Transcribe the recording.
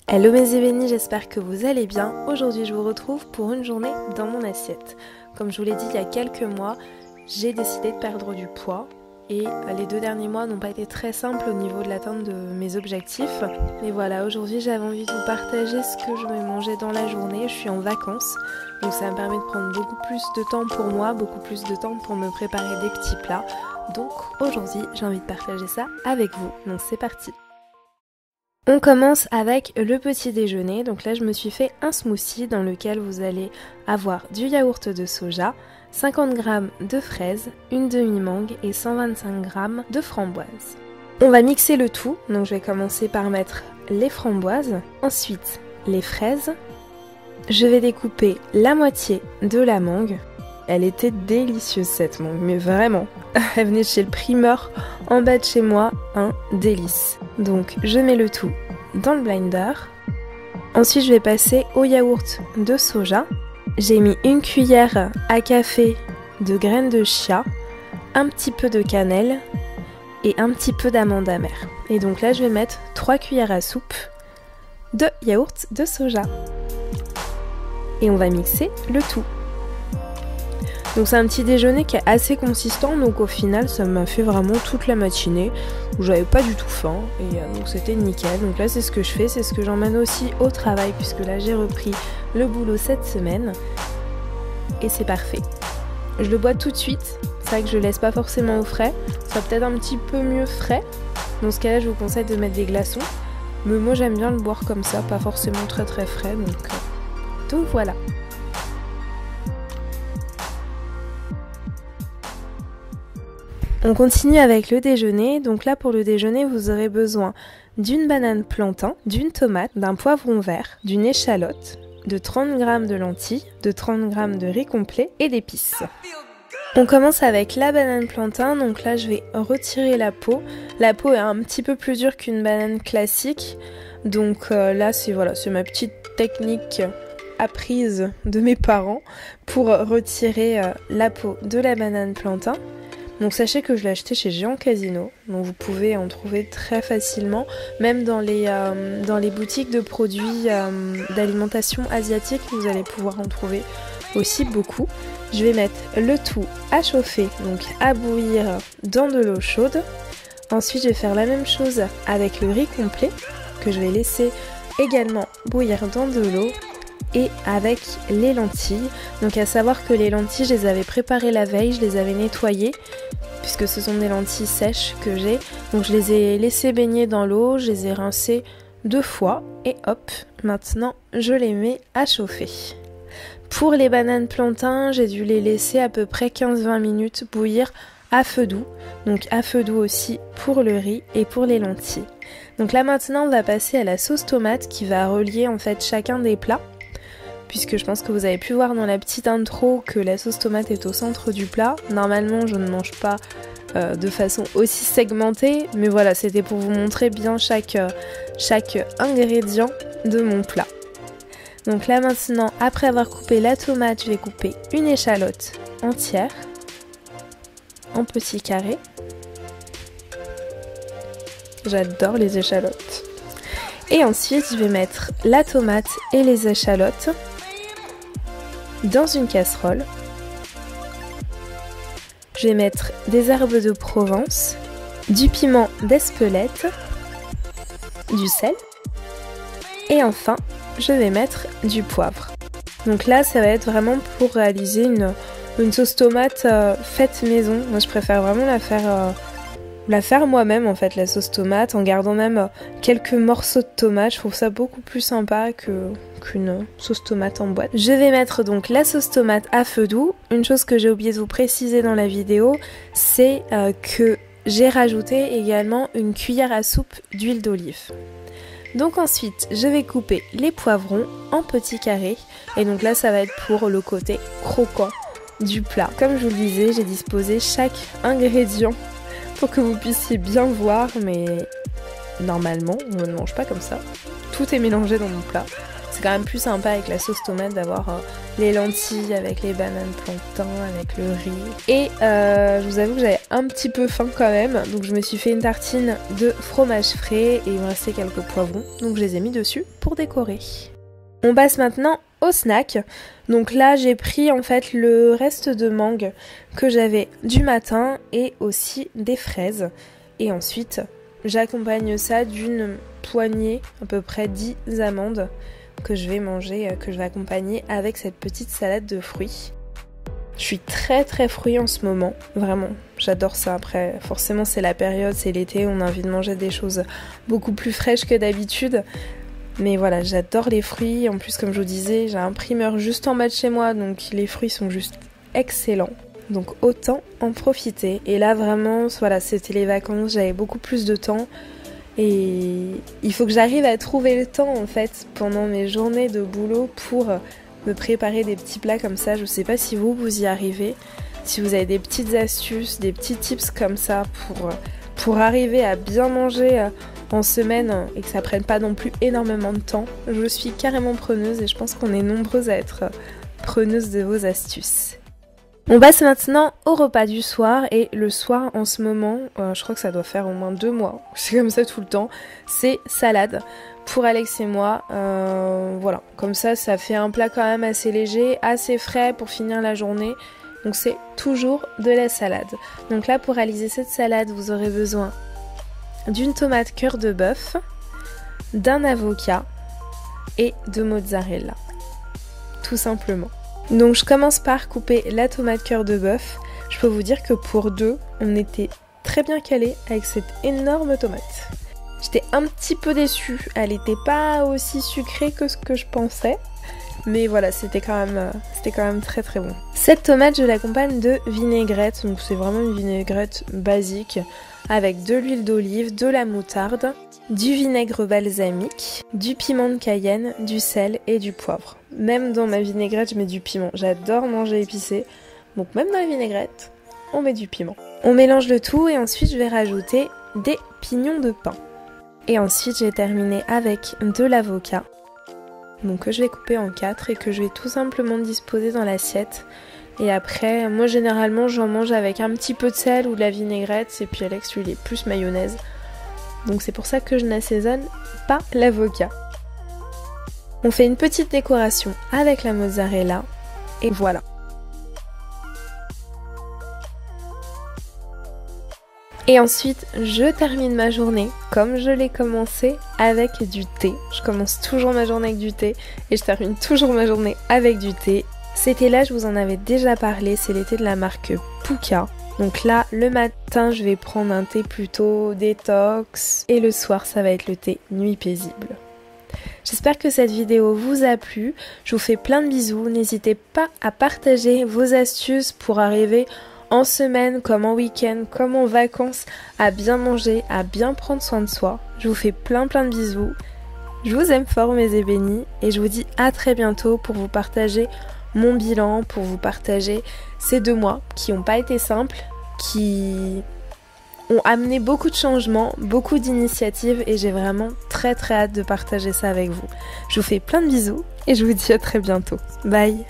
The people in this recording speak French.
Hello mes ébénis, j'espère que vous allez bien. Aujourd'hui je vous retrouve pour une journée dans mon assiette. Comme je vous l'ai dit il y a quelques mois, j'ai décidé de perdre du poids et les 2 derniers mois n'ont pas été très simples au niveau de l'atteinte de mes objectifs. Mais voilà, aujourd'hui j'avais envie de vous partager ce que je me mangeais dans la journée. Je suis en vacances, donc ça me permet de prendre beaucoup plus de temps pour moi, beaucoup plus de temps pour me préparer des petits plats. Donc aujourd'hui j'ai envie de partager ça avec vous, donc c'est parti. On commence avec le petit déjeuner, donc là je me suis fait un smoothie dans lequel vous allez avoir du yaourt de soja, 50 g de fraises, une demi-mangue et 125 g de framboises. On va mixer le tout, donc je vais commencer par mettre les framboises, ensuite les fraises. Je vais découper la moitié de la mangue. Elle était délicieuse cette mangue, mais vraiment, elle venait de chez le primeur en bas de chez moi, un délice. Donc je mets le tout dans le blender. Ensuite je vais passer au yaourt de soja. J'ai mis une cuillère à café de graines de chia, un petit peu de cannelle et un petit peu d'amande amère. Et donc là je vais mettre 3 cuillères à soupe de yaourt de soja. Et on va mixer le tout. Donc c'est un petit déjeuner qui est assez consistant, donc au final ça m'a fait vraiment toute la matinée où j'avais pas du tout faim et donc c'était nickel. Donc là c'est ce que je fais, c'est ce que j'emmène aussi au travail puisque là j'ai repris le boulot cette semaine et c'est parfait. Je le bois tout de suite, c'est vrai que je laisse pas forcément au frais, ça sera peut-être un petit peu mieux frais. Dans ce cas là je vous conseille de mettre des glaçons, mais moi j'aime bien le boire comme ça, pas forcément très frais, donc voilà. On continue avec le déjeuner, donc là pour le déjeuner vous aurez besoin d'une banane plantain, d'une tomate, d'un poivron vert, d'une échalote, de 30 g de lentilles, de 30 g de riz complet et d'épices. On commence avec la banane plantain, donc là je vais retirer la peau. La peau est un petit peu plus dure qu'une banane classique, donc là c'est ma petite technique apprise de mes parents pour retirer la peau de la banane plantain. Donc sachez que je l'ai acheté chez Géant Casino, donc vous pouvez en trouver très facilement, même dans les boutiques de produits d'alimentation asiatique, vous allez pouvoir en trouver aussi beaucoup. Je vais mettre le tout à chauffer, donc à bouillir dans de l'eau chaude. Ensuite je vais faire la même chose avec le riz complet, que je vais laisser également bouillir dans de l'eau. Et avec les lentilles, donc à savoir que les lentilles je les avais préparées la veille, je les avais nettoyées puisque ce sont des lentilles sèches que j'ai, donc je les ai laissées baigner dans l'eau, je les ai rincées 2 fois et hop, maintenant je les mets à chauffer. Pour les bananes plantains, j'ai dû les laisser à peu près 15-20 minutes bouillir à feu doux, donc à feu doux aussi pour le riz et pour les lentilles. Donc là maintenant on va passer à la sauce tomate qui va relier en fait chacun des plats. Puisque je pense que vous avez pu voir dans la petite intro que la sauce tomate est au centre du plat. Normalement je ne mange pas de façon aussi segmentée, mais voilà, c'était pour vous montrer bien chaque ingrédient de mon plat. Donc là maintenant, après avoir coupé la tomate, je vais couper une échalote entière, en petits carrés. J'adore les échalotes. Et ensuite je vais mettre la tomate et les échalotes dans une casserole. Je vais mettre des herbes de Provence, du piment d'Espelette, du sel et enfin je vais mettre du poivre. Donc là ça va être vraiment pour réaliser une sauce tomate faite maison. Moi je préfère vraiment la faire moi-même en fait, la sauce tomate, en gardant même quelques morceaux de tomate. Je trouve ça beaucoup plus sympa qu'une sauce tomate en boîte. Je vais mettre donc la sauce tomate à feu doux. Une chose que j'ai oublié de vous préciser dans la vidéo, c'est que j'ai rajouté également une cuillère à soupe d'huile d'olive. Donc ensuite, je vais couper les poivrons en petits carrés. Et donc là, ça va être pour le côté croquant du plat. Comme je vous le disais, j'ai disposé chaque ingrédient pour que vous puissiez bien voir, mais normalement on ne mange pas comme ça. Tout est mélangé dans mon plat. C'est quand même plus sympa avec la sauce tomate d'avoir les lentilles avec les bananes plantain, avec le riz. Et je vous avoue que j'avais un petit peu faim quand même, donc je me suis fait une tartine de fromage frais et il me restait quelques poivrons, donc je les ai mis dessus pour décorer. On passe maintenant au snack. Donc là j'ai pris en fait le reste de mangue que j'avais du matin et aussi des fraises. Et ensuite j'accompagne ça d'une poignée, à peu près 10 amandes que je vais manger, que je vais accompagner avec cette petite salade de fruits. Je suis très fruits en ce moment, vraiment, j'adore ça. Après forcément c'est la période, c'est l'été, on a envie de manger des choses beaucoup plus fraîches que d'habitude. Mais voilà, j'adore les fruits. En plus, comme je vous disais, j'ai un primeur juste en bas de chez moi, donc les fruits sont juste excellents. Donc autant en profiter. Et là vraiment, voilà, c'était les vacances, j'avais beaucoup plus de temps. Et il faut que j'arrive à trouver le temps en fait pendant mes journées de boulot pour me préparer des petits plats comme ça. Je sais pas si vous y arrivez, si vous avez des petites astuces, des petits tips comme ça pour arriver à bien manger en semaine et que ça prenne pas non plus énormément de temps. Je suis carrément preneuse et je pense qu'on est nombreuses à être preneuses de vos astuces. On passe maintenant au repas du soir et le soir en ce moment, je crois que ça doit faire au moins 2 mois, c'est comme ça tout le temps, c'est salade pour Alex et moi. Voilà, comme ça fait un plat quand même assez léger, assez frais pour finir la journée. Donc c'est toujours de la salade. Donc là pour réaliser cette salade vous aurez besoin d'une tomate cœur de bœuf, d'un avocat et de mozzarella. Tout simplement. Donc je commence par couper la tomate cœur de bœuf. Je peux vous dire que pour 2, on était très bien calés avec cette énorme tomate. J'étais un petit peu déçue, elle n'était pas aussi sucrée que ce que je pensais. Mais voilà, c'était quand même très bon. Cette tomate, je l'accompagne de vinaigrette. Donc c'est vraiment une vinaigrette basique avec de l'huile d'olive, de la moutarde, du vinaigre balsamique, du piment de Cayenne, du sel et du poivre. Même dans ma vinaigrette, je mets du piment. J'adore manger épicé. Donc même dans la vinaigrette, on met du piment. On mélange le tout et ensuite je vais rajouter des pignons de pain. Et ensuite j'ai terminé avec de l'avocat. Donc que je vais couper en 4 et que je vais tout simplement disposer dans l'assiette. Et après, moi généralement j'en mange avec un petit peu de sel ou de la vinaigrette, et puis Alex lui il est plus mayonnaise. Donc c'est pour ça que je n'assaisonne pas l'avocat. On fait une petite décoration avec la mozzarella et voilà. Et ensuite, je termine ma journée comme je l'ai commencé avec du thé. Je commence toujours ma journée avec du thé et je termine toujours ma journée avec du thé. Cet thé là, je vous en avais déjà parlé, c'est le thé de la marque Pukka. Donc là, le matin, je vais prendre un thé plutôt détox et le soir, ça va être le thé nuit paisible. J'espère que cette vidéo vous a plu. Je vous fais plein de bisous. N'hésitez pas à partager vos astuces pour arriver en semaine, comme en week-end, comme en vacances, à bien manger, à bien prendre soin de soi. Je vous fais plein de bisous. Je vous aime fort mes ébénis et je vous dis à très bientôt pour vous partager mon bilan, pour vous partager ces 2 mois qui n'ont pas été simples, qui ont amené beaucoup de changements, beaucoup d'initiatives et j'ai vraiment très hâte de partager ça avec vous. Je vous fais plein de bisous et je vous dis à très bientôt. Bye!